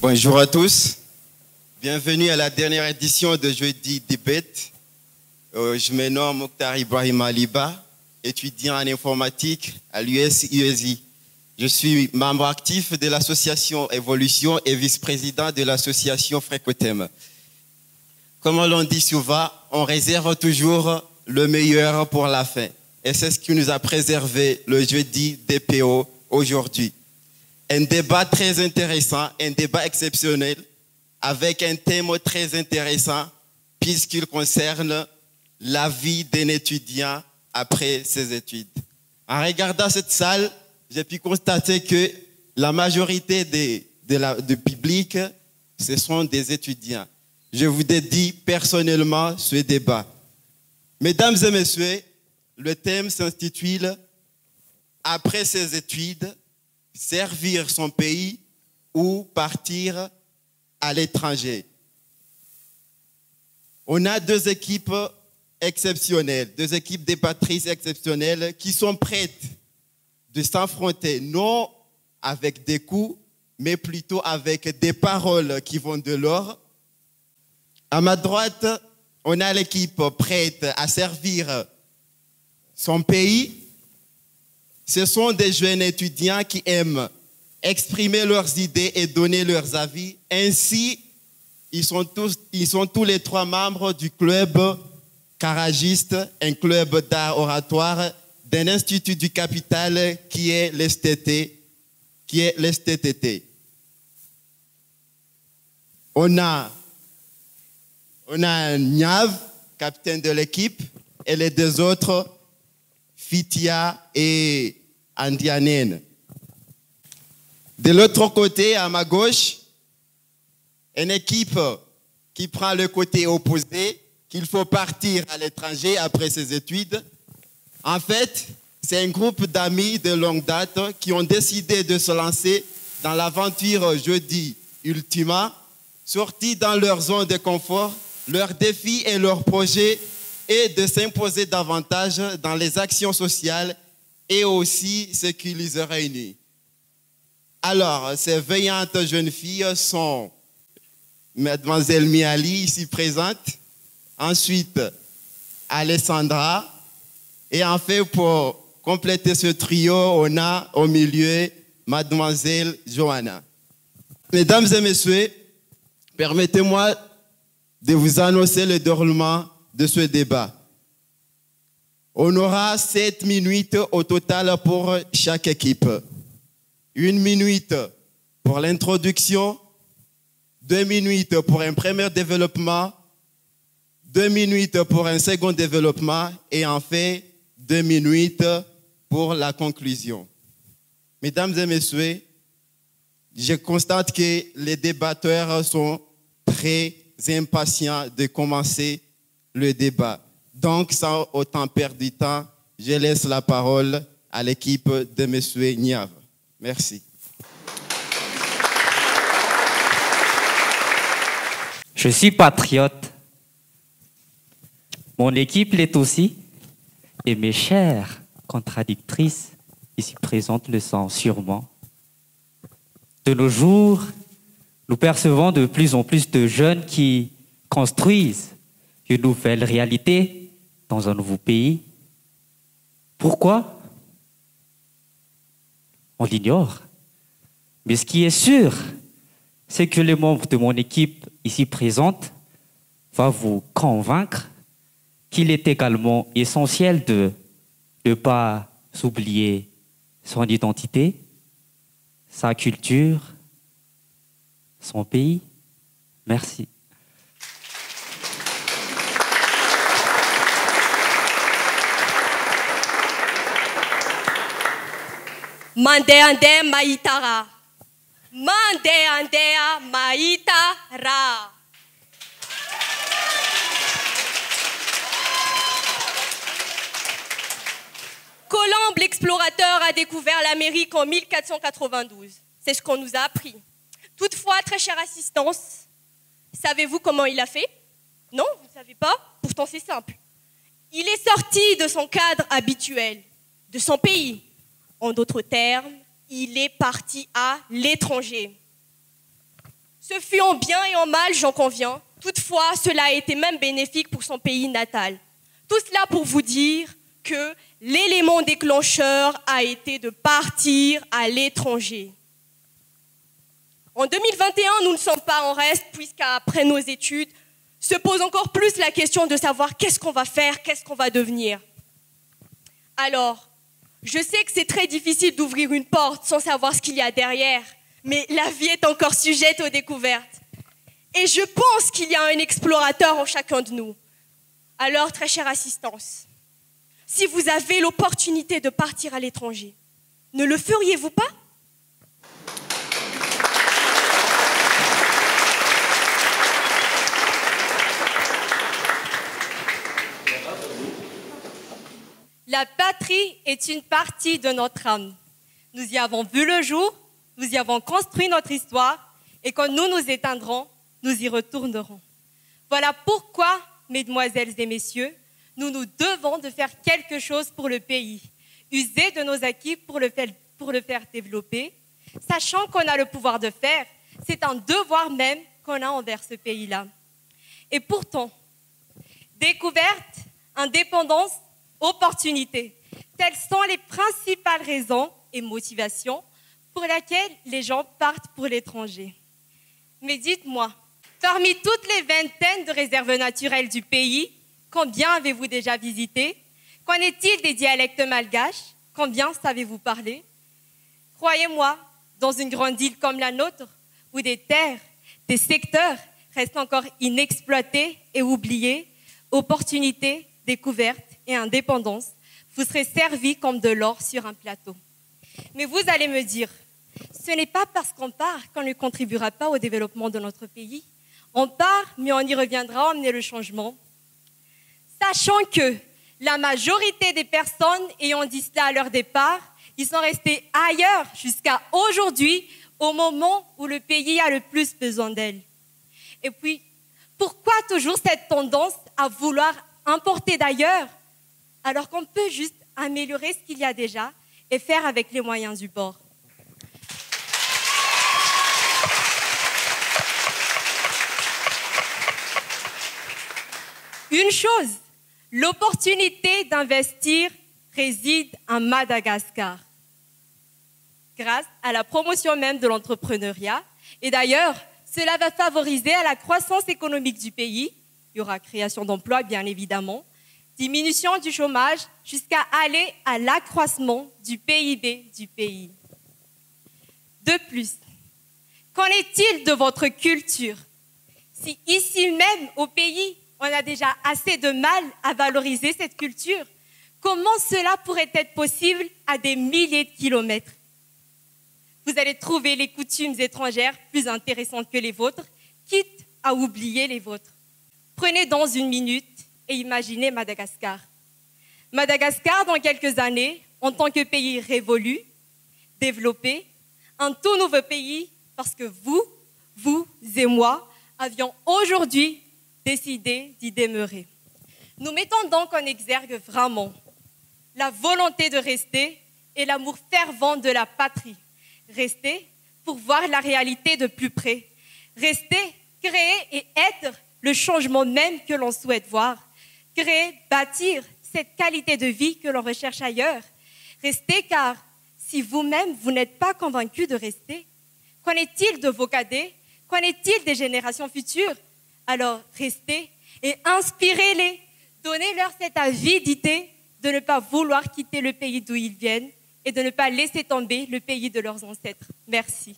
Bonjour à tous, bienvenue à la dernière édition de Jeudi Debate. Je me nomme Mokhtar Ibrahim Aliba, étudiant en informatique à l'US-UESI. Je suis membre actif de l'association Évolution et vice-président de l'association Frécotem. Comme on l'on dit souvent, on réserve toujours le meilleur pour la fin. Et c'est ce qui nous a préservé le jeudi DPO aujourd'hui. Un débat très intéressant, un débat exceptionnel, avec un thème très intéressant, puisqu'il concerne la vie d'un étudiant après ses études. En regardant cette salle, j'ai pu constater que la majorité du public, ce sont des étudiants. Je vous dédie personnellement ce débat. Mesdames et messieurs, le thème s'intitule « Après ses études, servir son pays ou partir à l'étranger ». On a deux équipes exceptionnelles, deux équipes débattrices exceptionnelles qui sont prêtes de s'affronter, non avec des coups, mais plutôt avec des paroles qui vont de l'or. À ma droite, on a l'équipe prête à servir son pays. Ce sont des jeunes étudiants qui aiment exprimer leurs idées et donner leurs avis. Ainsi, ils sont tous les trois membres du club Caragiste, un club d'art oratoire d'un institut du capital qui est l'STT. On a Niav, capitaine de l'équipe, et les deux autres, Fitia et Andianen. De l'autre côté, à ma gauche, une équipe qui prend le côté opposé, qu'il faut partir à l'étranger après ses études. En fait, c'est un groupe d'amis de longue date qui ont décidé de se lancer dans l'aventure Jeudi Ultima, sortis dans leur zone de confort, leurs défis et leurs projets, et de s'imposer davantage dans les actions sociales et aussi ce qui les réunit. Alors, ces veillantes jeunes filles sont Mademoiselle Miali, ici présente, ensuite Alessandra, et en fait, pour compléter ce trio, on a au milieu Mademoiselle Johanna. Mesdames et messieurs, permettez-moi de vous annoncer le déroulement de ce débat. On aura 7 minutes au total pour chaque équipe. 1 minute pour l'introduction, 2 minutes pour un premier développement, 2 minutes pour un second développement et enfin 2 minutes pour la conclusion. Mesdames et messieurs, je constate que les débatteurs sont très impatients de commencer le débat. Donc, sans autant perdre du temps, je laisse la parole à l'équipe de M. Niav. Merci. Je suis patriote. Mon équipe l'est aussi. Et mes chères contradictrices ici présentes le sont sûrement. De nos jours, nous percevons de plus en plus de jeunes qui construisent une nouvelle réalité dans un nouveau pays. Pourquoi? On l'ignore. Mais ce qui est sûr, c'est que les membres de mon équipe ici présente vont vous convaincre qu'il est également essentiel de ne pas oublier son identité, sa culture, son pays. Merci. Mande maitara. Mande maitara. Colomb l'explorateur a découvert l'Amérique en 1492. C'est ce qu'on nous a appris. Toutefois, très chère assistance, savez-vous comment il a fait? Non, vous ne savez pas? Pourtant, c'est simple. Il est sorti de son cadre habituel, de son pays. En d'autres termes, il est parti à l'étranger. Ce fut en bien et en mal, j'en conviens. Toutefois, cela a été même bénéfique pour son pays natal. Tout cela pour vous dire que l'élément déclencheur a été de partir à l'étranger. En 2021, nous ne sommes pas en reste, puisqu'après nos études, se pose encore plus la question de savoir qu'est-ce qu'on va faire, qu'est-ce qu'on va devenir. Alors, je sais que c'est très difficile d'ouvrir une porte sans savoir ce qu'il y a derrière, mais la vie est encore sujette aux découvertes. Et je pense qu'il y a un explorateur en chacun de nous. Alors, très chère assistance, si vous avez l'opportunité de partir à l'étranger, ne le feriez-vous pas ? La patrie est une partie de notre âme. Nous y avons vu le jour, nous y avons construit notre histoire, et quand nous nous éteindrons, nous y retournerons. Voilà pourquoi, mesdemoiselles et messieurs, nous nous devons de faire quelque chose pour le pays, user de nos acquis pour le faire développer, sachant qu'on a le pouvoir de faire, c'est un devoir même qu'on a envers ce pays-là. Et pourtant, découverte, indépendance, opportunité, telles sont les principales raisons et motivations pour lesquelles les gens partent pour l'étranger. Mais dites-moi, parmi toutes les vingtaines de réserves naturelles du pays, combien avez-vous déjà visité? Qu'en est-il des dialectes malgaches? Combien savez-vous parler? Croyez-moi, dans une grande île comme la nôtre, où des terres, des secteurs restent encore inexploités et oubliés, opportunités, découvertes et indépendance, vous serez servis comme de l'or sur un plateau. Mais vous allez me dire, ce n'est pas parce qu'on part qu'on ne contribuera pas au développement de notre pays. On part, mais on y reviendra emmener le changement. Sachant que la majorité des personnes ayant dit cela à leur départ, ils sont restés ailleurs jusqu'à aujourd'hui, au moment où le pays a le plus besoin d'elles. Et puis, pourquoi toujours cette tendance à vouloir importer d'ailleurs, alors qu'on peut juste améliorer ce qu'il y a déjà et faire avec les moyens du bord? Une chose, l'opportunité d'investir réside à Madagascar, grâce à la promotion même de l'entrepreneuriat. Et d'ailleurs, cela va favoriser à la croissance économique du pays. Il y aura création d'emplois, bien évidemment, diminution du chômage, jusqu'à aller à l'accroissement du PIB du pays. De plus, qu'en est-il de votre culture? Si ici même, au pays, on a déjà assez de mal à valoriser cette culture, comment cela pourrait être possible à des milliers de kilomètres? Vous allez trouver les coutumes étrangères plus intéressantes que les vôtres, quitte à oublier les vôtres. Prenez dans une minute et imaginez Madagascar. Madagascar, dans quelques années, en tant que pays révolu, développé, un tout nouveau pays, parce que vous et moi, avions aujourd'hui décidé d'y demeurer. Nous mettons donc en exergue vraiment la volonté de rester et l'amour fervent de la patrie. Rester pour voir la réalité de plus près. Rester, créer et être le changement même que l'on souhaite voir. Créer, bâtir cette qualité de vie que l'on recherche ailleurs. Rester car si vous-même, vous n'êtes pas convaincu de rester, qu'en est-il de vos cadets? Qu'en est-il des générations futures? Alors, restez et inspirez-les. Donnez-leur cette avidité de ne pas vouloir quitter le pays d'où ils viennent et de ne pas laisser tomber le pays de leurs ancêtres. Merci.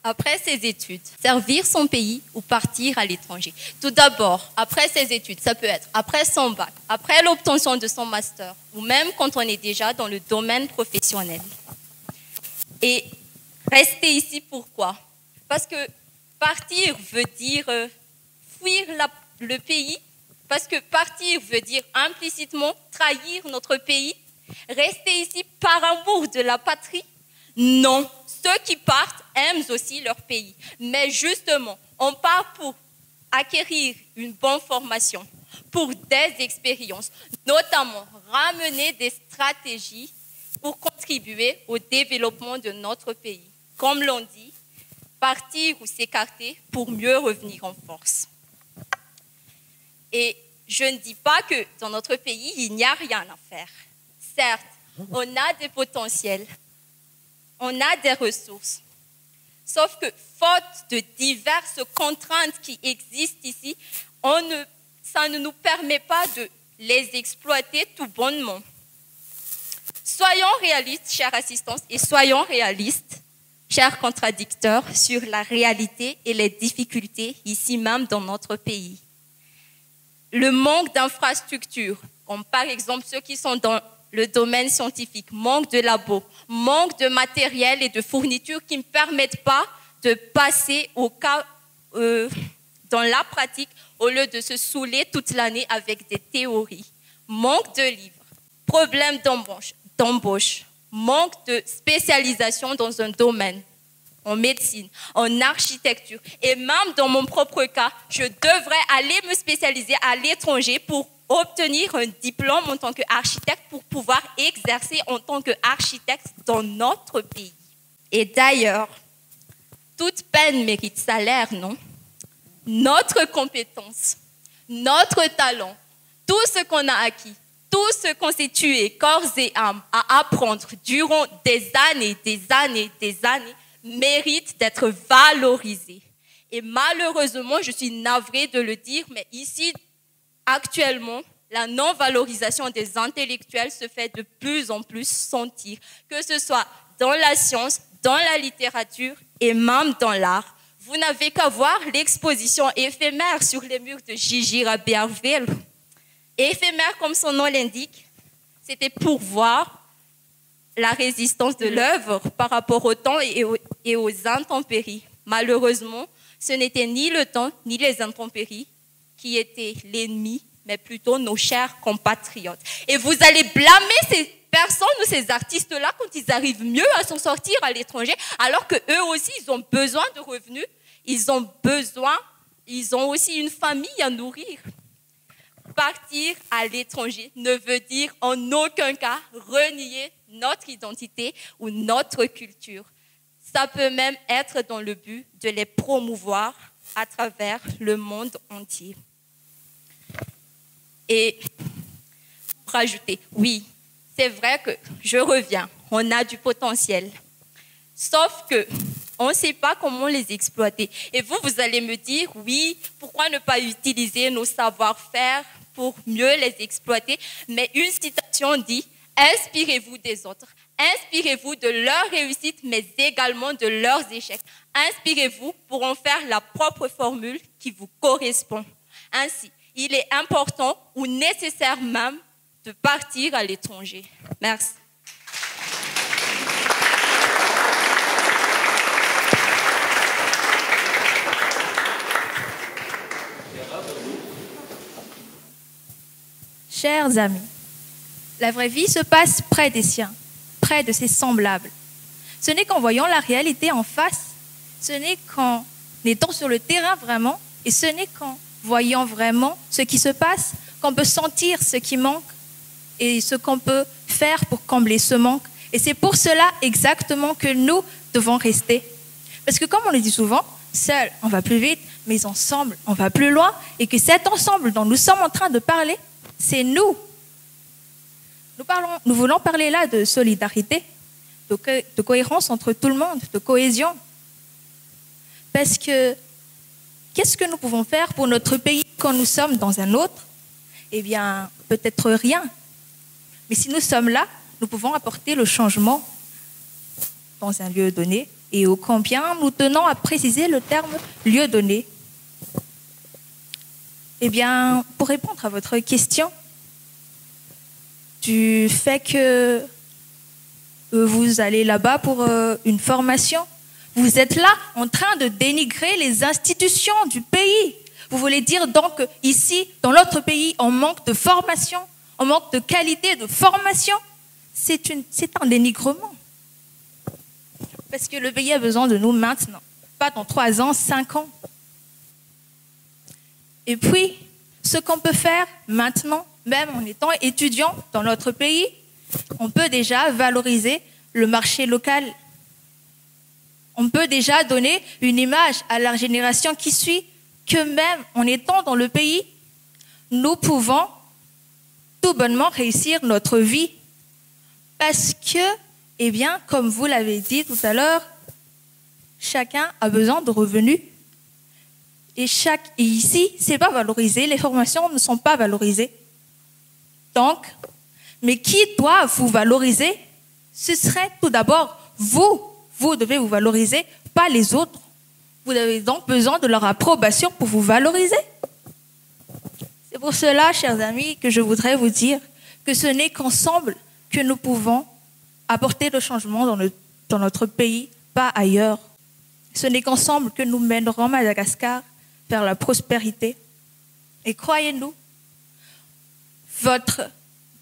Après ses études, servir son pays ou partir à l'étranger. Tout d'abord, après ses études, ça peut être après son bac, après l'obtention de son master, ou même quand on est déjà dans le domaine professionnel. Et rester ici, pourquoi? Parce que partir veut dire fuir le pays, parce que partir veut dire implicitement trahir notre pays. Rester ici par amour de la patrie? Non. Ceux qui partent aiment aussi leur pays. Mais justement, on part pour acquérir une bonne formation, pour des expériences, notamment ramener des stratégies pour contribuer au développement de notre pays. Comme l'on dit, partir ou s'écarter pour mieux revenir en force. Et je ne dis pas que dans notre pays, il n'y a rien à faire. Certes, on a des potentiels, on a des ressources. Sauf que, faute de diverses contraintes qui existent ici, ça ne nous permet pas de les exploiter tout bonnement. Soyons réalistes, chers assistants, et soyons réalistes, chers contradicteurs, sur la réalité et les difficultés ici même dans notre pays. Le manque d'infrastructures, comme par exemple ceux qui sont dans le domaine scientifique, manque de labos, manque de matériel et de fournitures qui ne permettent pas de passer dans la pratique au lieu de se saouler toute l'année avec des théories. Manque de livres, problème d'embauche, manque de spécialisation dans un domaine, en médecine, en architecture. Et même dans mon propre cas, je devrais aller me spécialiser à l'étranger pour obtenir un diplôme en tant qu'architecte pour pouvoir exercer en tant qu'architecte dans notre pays. Et d'ailleurs, toute peine mérite salaire, non? Notre compétence, notre talent, tout ce qu'on a acquis, tout ce qu'on s'est tué, corps et âme, à apprendre durant des années, mérite d'être valorisé. Et malheureusement, je suis navrée de le dire, mais ici, actuellement, la non-valorisation des intellectuels se fait de plus en plus sentir, que ce soit dans la science, dans la littérature et même dans l'art. Vous n'avez qu'à voir l'exposition éphémère sur les murs de Gigi Rabéarville. Éphémère comme son nom l'indique, c'était pour voir la résistance de l'œuvre par rapport au temps et aux intempéries. Malheureusement, ce n'était ni le temps ni les intempéries qui étaient l'ennemi, mais plutôt nos chers compatriotes. Et vous allez blâmer ces personnes ou ces artistes-là quand ils arrivent mieux à s'en sortir à l'étranger, alors qu'eux aussi, ils ont besoin de revenus, ils ont aussi une famille à nourrir. Partir à l'étranger ne veut dire en aucun cas renier notre identité ou notre culture. Ça peut même être dans le but de les promouvoir à travers le monde entier. Et pour rajouter, oui, c'est vrai que je reviens, on a du potentiel. Sauf que on ne sait pas comment les exploiter. Et vous allez me dire, oui, pourquoi ne pas utiliser nos savoir-faire pour mieux les exploiter? Mais une citation dit, inspirez-vous des autres. Inspirez-vous de leurs réussites, mais également de leurs échecs. Inspirez-vous pour en faire la propre formule qui vous correspond. Ainsi, il est important ou nécessaire même de partir à l'étranger. Merci. Chers amis, la vraie vie se passe près des siens, près de ses semblables. Ce n'est qu'en voyant la réalité en face, ce n'est qu'en étant sur le terrain vraiment, et ce n'est qu'en voyant vraiment ce qui se passe, qu'on peut sentir ce qui manque et ce qu'on peut faire pour combler ce manque. Et c'est pour cela exactement que nous devons rester. Parce que comme on le dit souvent, seul on va plus vite, mais ensemble on va plus loin, et que cet ensemble dont nous sommes en train de parler, c'est nous. Nous voulons parler là de solidarité, de cohérence entre tout le monde, de cohésion. Parce que qu'est-ce que nous pouvons faire pour notre pays quand nous sommes dans un autre? Eh bien, peut-être rien. Mais si nous sommes là, nous pouvons apporter le changement dans un lieu donné. Et ô combien nous tenons à préciser le terme lieu donné. Eh bien, pour répondre à votre question, du fait que vous allez là-bas pour une formation, vous êtes là en train de dénigrer les institutions du pays. Vous voulez dire donc qu'ici, dans notre pays, on manque de formation, on manque de qualité de formation. C'est un dénigrement. Parce que le pays a besoin de nous maintenant, pas dans 3 ans, 5 ans. Et puis, ce qu'on peut faire maintenant, même en étant étudiant dans notre pays, on peut déjà valoriser le marché local. On peut déjà donner une image à la génération qui suit que même en étant dans le pays, nous pouvons tout bonnement réussir notre vie. Parce que, eh bien, comme vous l'avez dit tout à l'heure, chacun a besoin de revenus. Et ici, c'est pas valorisé, les formations ne sont pas valorisées. Donc, mais qui doit vous valoriser? Ce serait tout d'abord vous. Vous devez vous valoriser, pas les autres. Vous avez donc besoin de leur approbation pour vous valoriser. C'est pour cela, chers amis, que je voudrais vous dire que ce n'est qu'ensemble que nous pouvons apporter le changement dans notre pays, pas ailleurs. Ce n'est qu'ensemble que nous mènerons Madagascar vers la prospérité. Et croyez-nous, votre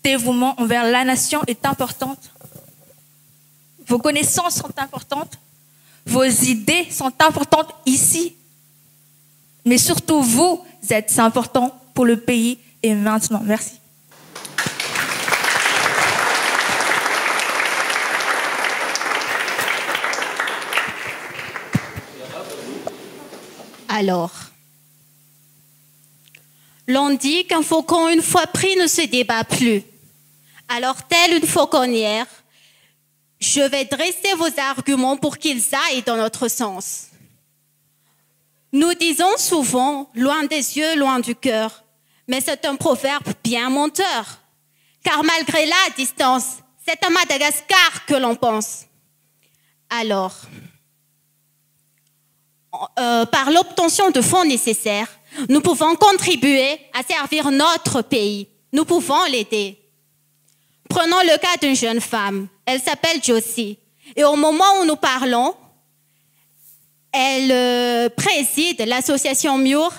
dévouement envers la nation est important. Vos connaissances sont importantes. Vos idées sont importantes ici. Mais surtout, vous êtes important pour le pays et maintenant. Merci. Alors, l'on dit qu'un faucon, une fois pris, ne se débat plus. Alors, tel une fauconnière, je vais dresser vos arguments pour qu'ils aillent dans notre sens. Nous disons souvent, loin des yeux, loin du cœur, mais c'est un proverbe bien menteur. Car malgré la distance, c'est à Madagascar que l'on pense. Alors, par l'obtention de fonds nécessaires, nous pouvons contribuer à servir notre pays. Nous pouvons l'aider. Prenons le cas d'une jeune femme. Elle s'appelle Josie. Et au moment où nous parlons, elle préside l'association Mur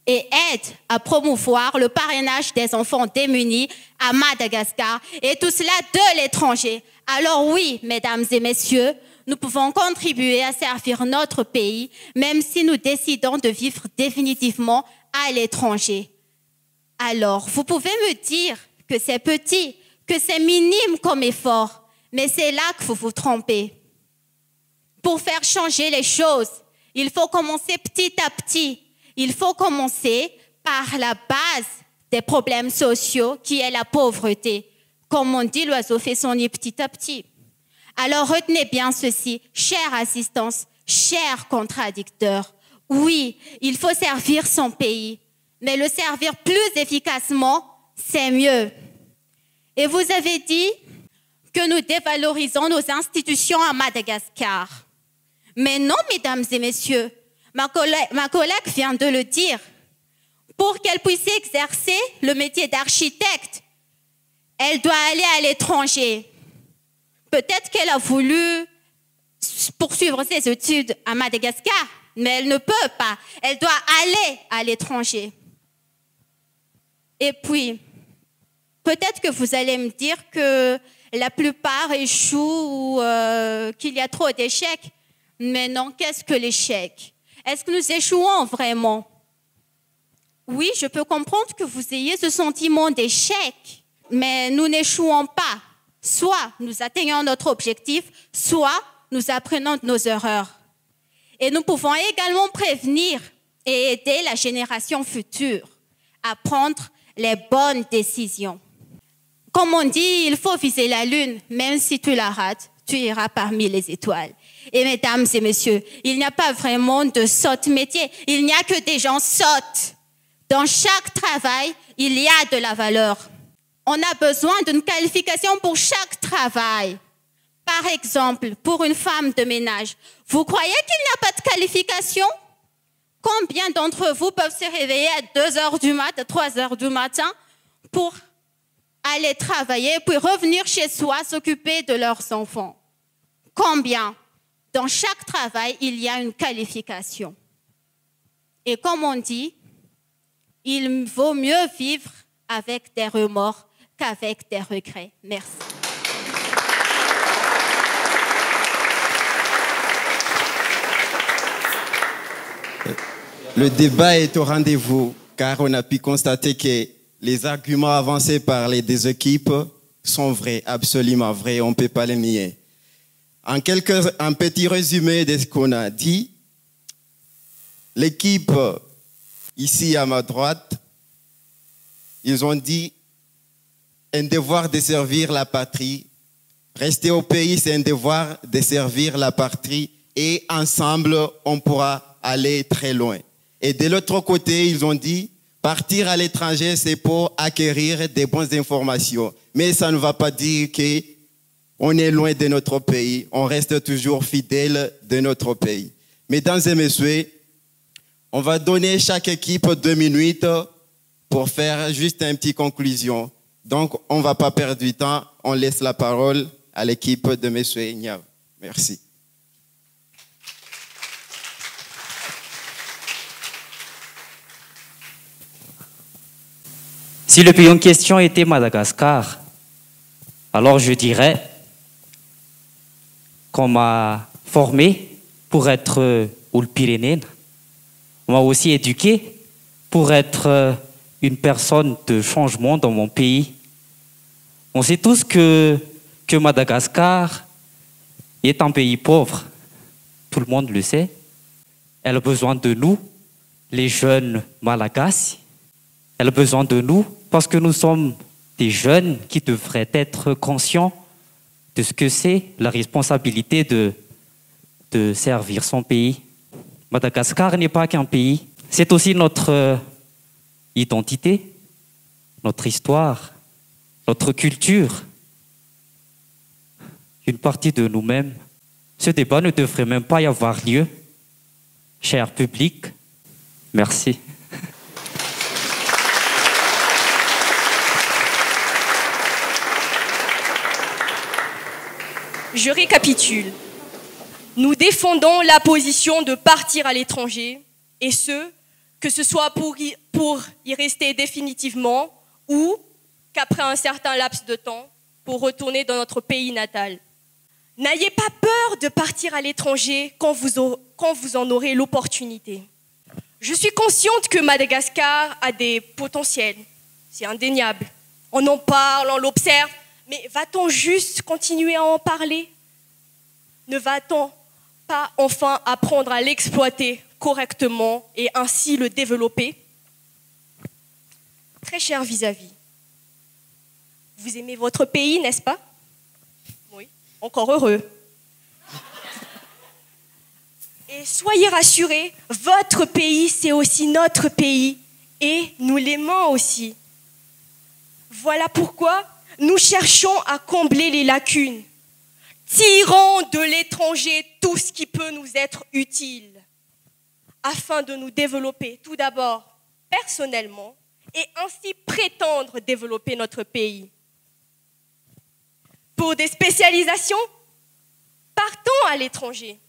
et aide à promouvoir le parrainage des enfants démunis à Madagascar. Et tout cela de l'étranger. Alors oui, mesdames et messieurs, nous pouvons contribuer à servir notre pays, même si nous décidons de vivre définitivement à l'étranger. Alors, vous pouvez me dire que c'est petit, que c'est minime comme effort, mais c'est là que vous vous trompez. Pour faire changer les choses, il faut commencer petit à petit. Il faut commencer par la base des problèmes sociaux qui est la pauvreté. Comme on dit, l'oiseau fait son nid petit à petit. Alors retenez bien ceci, chère assistance, chers contradicteurs. Oui, il faut servir son pays, mais le servir plus efficacement, c'est mieux. Et vous avez dit que nous dévalorisons nos institutions à Madagascar. Mais non, mesdames et messieurs, ma collègue vient de le dire. Pour qu'elle puisse exercer le métier d'architecte, elle doit aller à l'étranger. Peut-être qu'elle a voulu poursuivre ses études à Madagascar, mais elle ne peut pas. Elle doit aller à l'étranger. Et puis, peut-être que vous allez me dire que la plupart échouent ou qu'il y a trop d'échecs. Mais non, qu'est-ce que l'échec? Est-ce que nous échouons vraiment? Oui, je peux comprendre que vous ayez ce sentiment d'échec, mais nous n'échouons pas. Soit nous atteignons notre objectif, soit nous apprenons de nos erreurs. Et nous pouvons également prévenir et aider la génération future à prendre les bonnes décisions. Comme on dit, il faut viser la lune, même si tu la rates, tu iras parmi les étoiles. Et mesdames et messieurs, il n'y a pas vraiment de sotte métier, il n'y a que des gens sottes. Dans chaque travail, il y a de la valeur. On a besoin d'une qualification pour chaque travail. Par exemple, pour une femme de ménage, vous croyez qu'il n'y a pas de qualification? Combien d'entre vous peuvent se réveiller à 2 heures du matin, 3 heures du matin pour aller travailler, puis revenir chez soi, s'occuper de leurs enfants? Combien? Dans chaque travail, il y a une qualification. Et comme on dit, il vaut mieux vivre avec des remords qu'avec des regrets. Merci. Le débat est au rendez-vous. car on a pu constater que les arguments avancés par les deux équipes sont vrais, absolument vrais, on ne peut pas les nier. Un petit résumé de ce qu'on a dit. L'équipe, ici à ma droite, ils ont dit un devoir de servir la patrie. Rester au pays, c'est un devoir de servir la patrie et ensemble, on pourra aller très loin. Et de l'autre côté, ils ont dit partir à l'étranger, c'est pour acquérir des bonnes informations. Mais ça ne va pas dire qu'on est loin de notre pays. On reste toujours fidèle de notre pays. Mesdames et messieurs, on va donner chaque équipe 2 minutes pour faire juste une petite conclusion. Donc, on ne va pas perdre du temps. On laisse la parole à l'équipe de M. Niav. Merci. Si le pays en question était Madagascar, alors je dirais qu'on m'a formé pour être Oulpirénène. On m'a aussi éduqué pour être une personne de changement dans mon pays. On sait tous que Madagascar est un pays pauvre. Tout le monde le sait. Elle a besoin de nous, les jeunes malagasy. Elle a besoin de nous parce que nous sommes des jeunes qui devraient être conscients de ce que c'est la responsabilité de servir son pays. Madagascar n'est pas qu'un pays, c'est aussi notre identité, notre histoire, notre culture, une partie de nous-mêmes. Ce débat ne devrait même pas y avoir lieu. Cher public, merci. Je récapitule. Nous défendons la position de partir à l'étranger, et que ce soit pour y rester définitivement ou qu'après un certain laps de temps, pour retourner dans notre pays natal. N'ayez pas peur de partir à l'étranger quand vous en aurez l'opportunité. Je suis consciente que Madagascar a des potentiels, c'est indéniable. On en parle, on l'observe, mais va-t-on juste continuer à en parler? Ne va-t-on pas enfin apprendre à l'exploiter correctement et ainsi le développer? Très cher vis-à-vis, vous aimez votre pays, n'est-ce pas? Oui, encore heureux. Et soyez rassurés, votre pays, c'est aussi notre pays et nous l'aimons aussi. Voilà pourquoi nous cherchons à combler les lacunes. Tirons de l'étranger tout ce qui peut nous être utile afin de nous développer tout d'abord personnellement et ainsi prétendre développer notre pays. Pour des spécialisations, partons à l'étranger.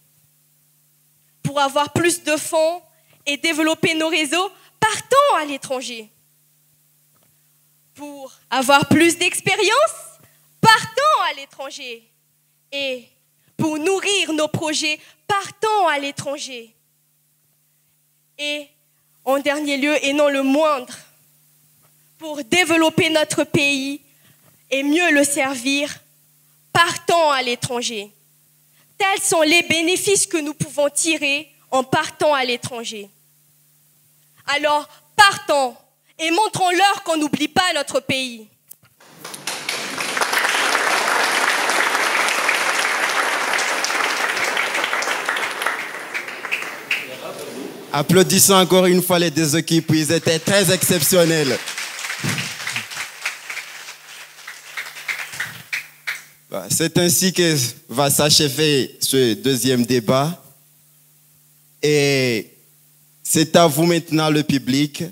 Pour avoir plus de fonds et développer nos réseaux, partons à l'étranger. Pour avoir plus d'expérience, partons à l'étranger. Et pour nourrir nos projets, partons à l'étranger. Et en dernier lieu, et non le moindre, pour développer notre pays et mieux le servir, partons à l'étranger. Tels sont les bénéfices que nous pouvons tirer en partant à l'étranger. Alors, partons et montrons-leur qu'on n'oublie pas notre pays. Applaudissons encore une fois les deux équipes, ils étaient très exceptionnels. C'est ainsi que va s'achever ce deuxième débat. Et c'est à vous maintenant, le public,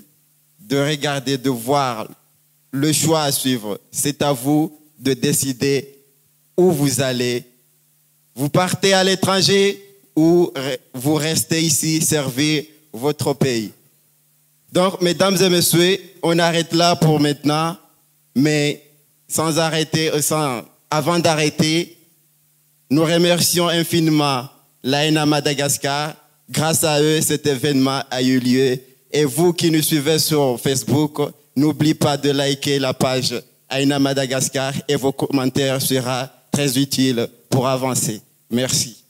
de regarder, de voir le choix à suivre. C'est à vous de décider où vous allez. Vous partez à l'étranger ou vous restez ici, servir votre pays. Donc, mesdames et messieurs, on arrête là pour maintenant, mais avant d'arrêter, nous remercions infiniment l'AENA Madagascar. Grâce à eux, cet événement a eu lieu Et vous qui nous suivez sur Facebook, n'oubliez pas de liker la page Aïna Madagascar et vos commentaires seront très utiles pour avancer. Merci.